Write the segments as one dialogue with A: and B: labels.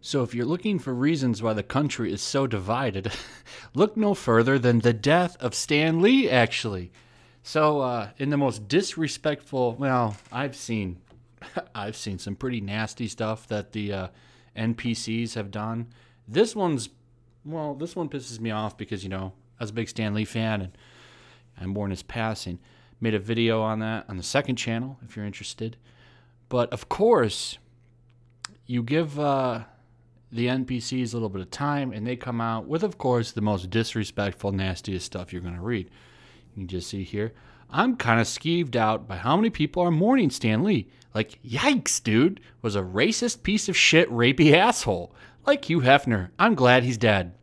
A: So if you're looking for reasons why the country is so divided, look no further than the death of Stan Lee, actually. So in the most disrespectful, well, I've seen I've seen some pretty nasty stuff that the NPCs have done. This one's, well, this one pisses me off because, I was a big Stan Lee fan and I mourn his passing. Made a video on that on the second channel if you're interested. But of course, you give the NPCs a little bit of time and they come out with, of course, the most disrespectful, nastiest stuff you're going to read. You can just see here. I'm kind of skeeved out by how many people are mourning Stan Lee. Like, yikes, dude, was a racist piece of shit, rapey asshole. Like Hugh Hefner. I'm glad he's dead.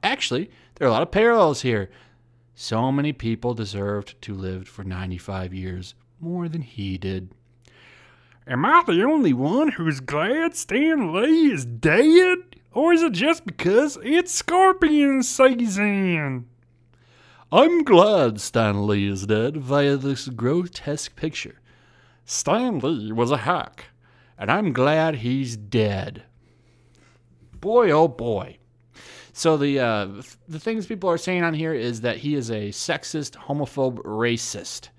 A: Actually, there are a lot of parallels here. So many people deserved to live for 95 years, more than he did. Am I the only one who's glad Stan Lee is dead? Or is it just because it's Scorpion season? I'm glad Stan Lee is dead via this grotesque picture. Stan Lee was a hack, and I'm glad he's dead. Boy, oh boy. So the things people are saying on here is that he is a sexist, homophobe, racist.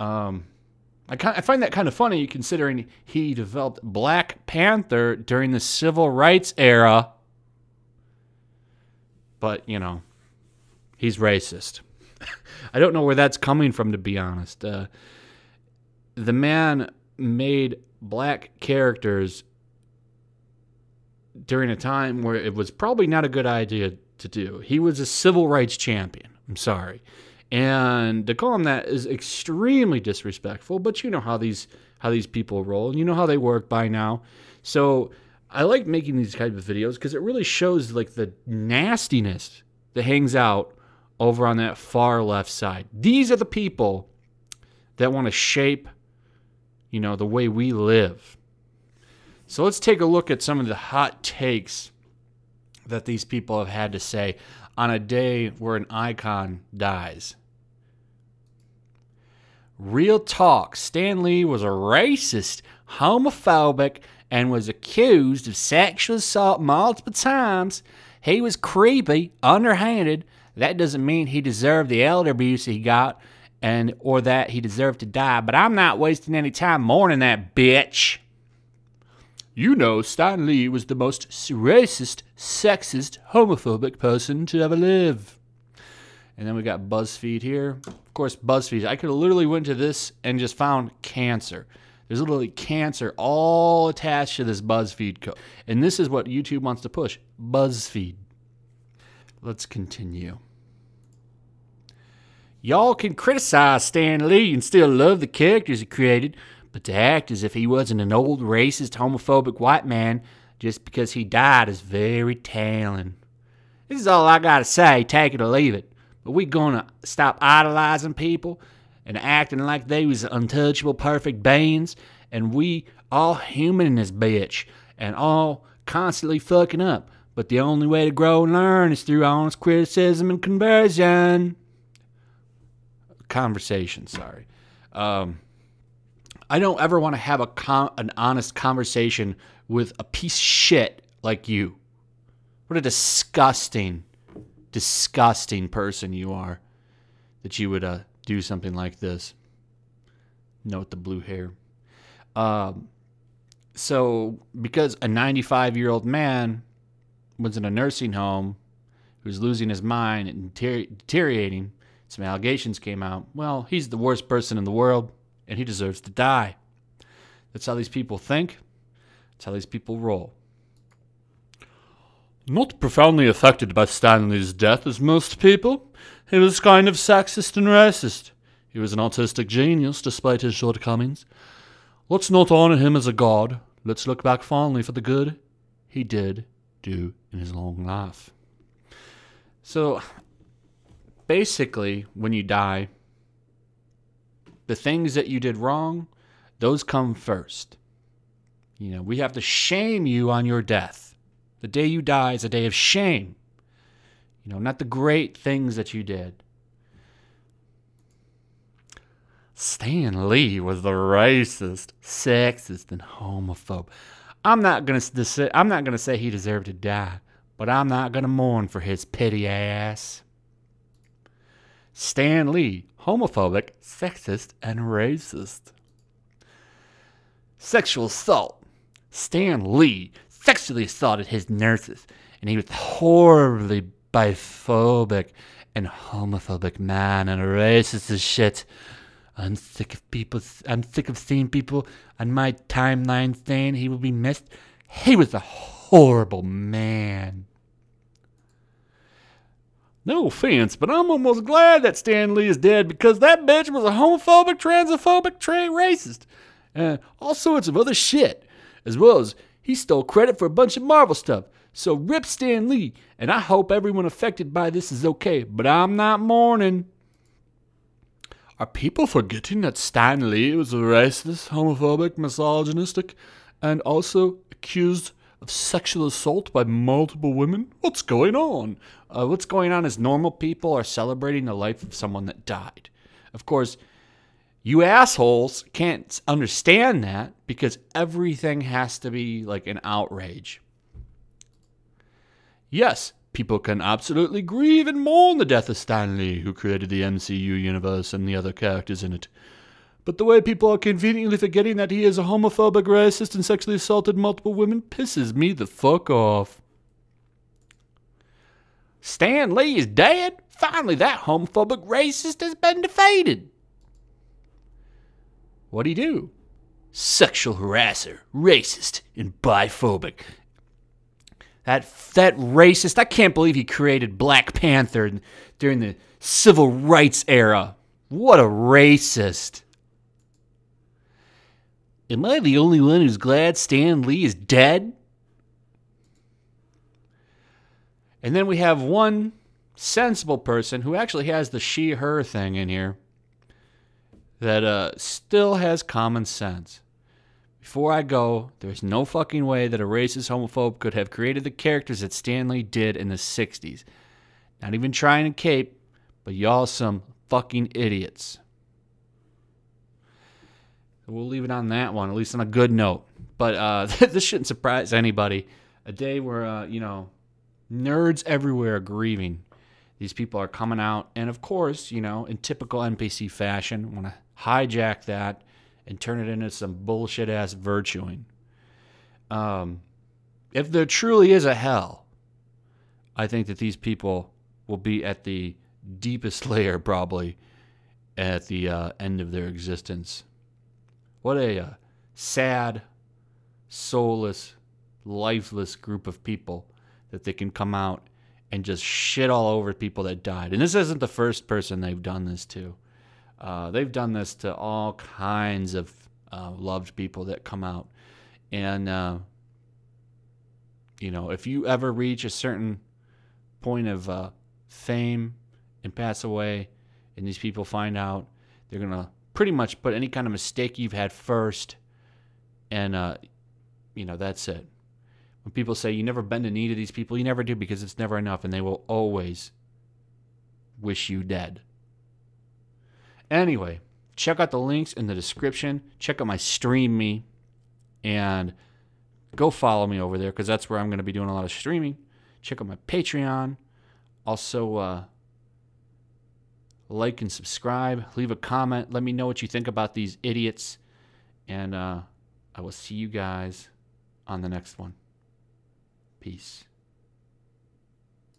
A: I find that kind of funny considering he developed Black Panther during the Civil Rights era. But, he's racist. I don't know where that's coming from, to be honest. The man made black characters during a time where it was probably not a good idea to do. He was a civil rights champion. I'm sorry. And to call him that is extremely disrespectful, but you know how these people roll. You know how they work by now. So I like making these type of videos because it really shows like the nastiness that hangs out over on that far left side. These are the people that want to shape, the way we live. So let's take a look at some of the hot takes that these people have had to say on a day where an icon dies. Real talk, Stan Lee was a racist, homophobic, and was accused of sexual assault multiple times. He was creepy, underhanded. That doesn't mean he deserved the elder abuse he got or that he deserved to die, but I'm not wasting any time mourning that bitch. Stan Lee was the most racist, sexist, homophobic person to ever live. And then we got BuzzFeed here. Of course, BuzzFeed. I could have literally went to this and just found cancer. There's literally cancer all attached to this BuzzFeed code. And this is what YouTube wants to push. BuzzFeed. Let's continue. Y'all can criticize Stan Lee and still love the characters he created, but to act as if he wasn't an old, racist, homophobic white man just because he died is very telling. This is all I gotta say, take it or leave it. But we gonna stop idolizing people and acting like they was untouchable, perfect beings, and we all human in this bitch, and all constantly fucking up. But the only way to grow and learn is through honest criticism and conversation, sorry. I don't ever want to have an honest conversation with a piece of shit like you. What a disgusting, disgusting person you are that you would do something like this. Note the blue hair. So because a 95-year-old man was in a nursing home who was losing his mind and deteriorating, some allegations came out. Well, he's the worst person in the world, and he deserves to die. That's how these people think. That's how these people roll. Not profoundly affected by Stan Lee's death as most people. He was kind of sexist and racist. He was an autistic genius despite his shortcomings. Let's not honor him as a god. Let's look back fondly for the good he did do in his long life. So, basically, when you die, the things that you did wrong, those come first. We have to shame you on your death. The day you die is a day of shame. Not the great things that you did. Stan Lee was the racist, sexist, and homophobe. I'm not gonna say he deserved to die, but I'm not gonna mourn for his petty ass. Stan Lee, homophobic, sexist, and racist. Sexual assault. Stan Lee sexually assaulted his nurses, and he was horribly biphobic and homophobic man and racist as shit. I'm sick of seeing people on my timeline saying he will be missed. He was a horrible man. No offense, but I'm almost glad that Stan Lee is dead because that bitch was a homophobic, transphobic, racist, and all sorts of other shit, as well as he stole credit for a bunch of Marvel stuff. So rip Stan Lee, and I hope everyone affected by this is okay, but I'm not mourning. Are people forgetting that Stan Lee was a racist, homophobic, misogynistic, and also accused of sexual assault by multiple women? What's going on? What's going on is normal people are celebrating the life of someone that died. Of course, you assholes can't understand that because everything has to be like an outrage. Yes, people can absolutely grieve and mourn the death of Stan Lee, who created the MCU universe and the other characters in it. But the way people are conveniently forgetting that he is a homophobic, racist, and sexually assaulted multiple women pisses me the fuck off. Stan Lee is dead? Finally, that homophobic racist has been defeated. What'd he do? Sexual harasser, racist, and biphobic. That racist, I can't believe he created Black Panther during the civil rights era. What a racist. Am I the only one who's glad Stan Lee is dead? And then we have one sensible person who actually has the she-her thing in here that still has common sense. Before I go, there's no fucking way that a racist homophobe could have created the characters that Stan Lee did in the 60s. Not even trying to cape, but y'all some fucking idiots. So we'll leave it on that one, at least on a good note. But this shouldn't surprise anybody. A day where, nerds everywhere are grieving. These people are coming out, and of course, in typical NPC fashion, want to hijack that and turn it into some bullshit-ass virtuing. If there truly is a hell, I think that these people will be at the deepest layer, probably, at the end of their existence. What a sad, soulless, lifeless group of people that they can come out and just shit all over people that died. And this isn't the first person they've done this to. They've done this to all kinds of loved people that come out. And, if you ever reach a certain point of fame and pass away, and these people find out, they're going to pretty much put any kind of mistake you've had first, and, that's it. When people say you never bend a knee to these people, you never do, because it's never enough, and they will always wish you dead. Anyway, check out the links in the description. Check out my Stream Me. And go follow me over there, because that's where I'm going to be doing a lot of streaming. Check out my Patreon. Also, like and subscribe. Leave a comment. Let me know what you think about these idiots. And I will see you guys on the next one. Peace.